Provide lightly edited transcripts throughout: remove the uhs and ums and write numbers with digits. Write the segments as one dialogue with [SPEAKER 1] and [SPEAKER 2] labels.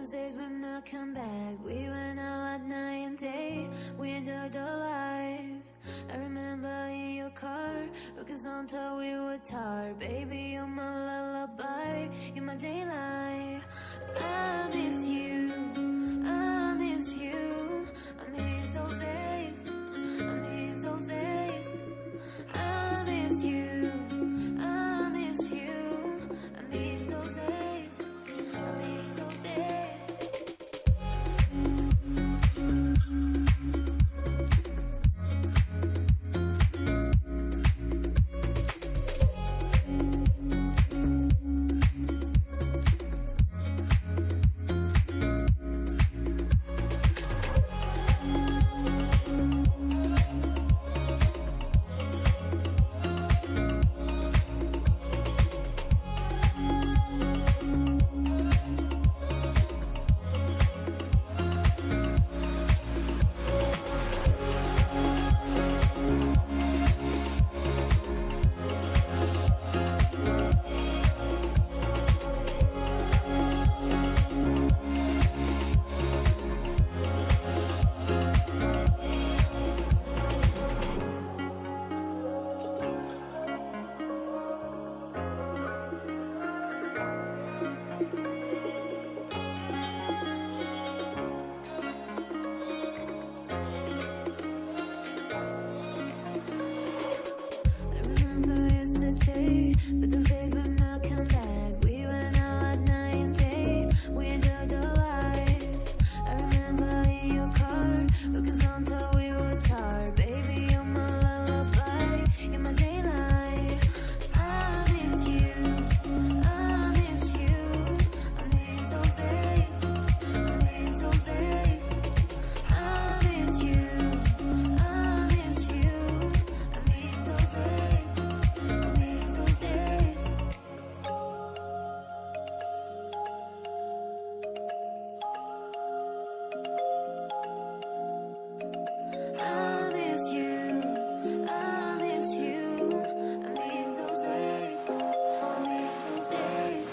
[SPEAKER 1] those days when I come back, we went out at night and day. We enjoyed our life. I remember in your car, because on top we were tired. Baby, you're my lullaby, you're my daylight. I miss you, I miss you. I miss those days, I miss those days. I miss you, I miss you. I miss those days, I miss those days. But those days when I come back, we went out at night and day. We enjoyed our life. I remember in your car, because on top we were tired. Baby, you're my lullaby, you're my daylight. I miss you, I miss you. I miss those days, I miss those days. I miss you, I miss you. I miss those days, I miss those days. I miss you, I miss you. I miss those days, I miss those days.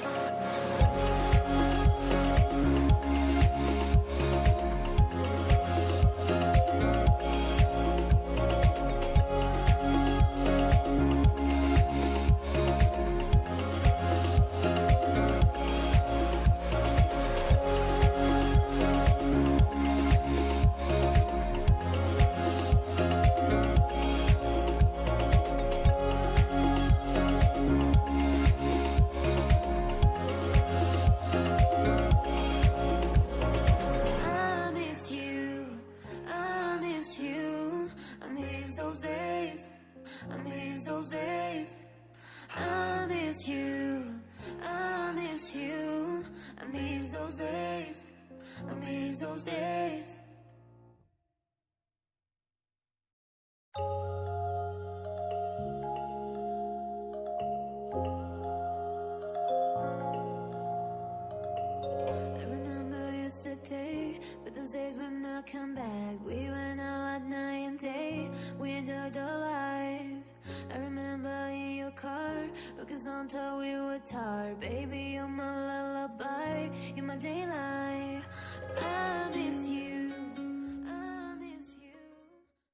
[SPEAKER 1] I miss you, I miss you. I miss those days, I miss those days. I miss you, I miss you. I miss those days, I miss those days. I remember yesterday, but those days when I come back, we went out at night and day. We enjoyed our life. I remember in your car, because on top we were tired. Baby, you're my lullaby, you're my daylight.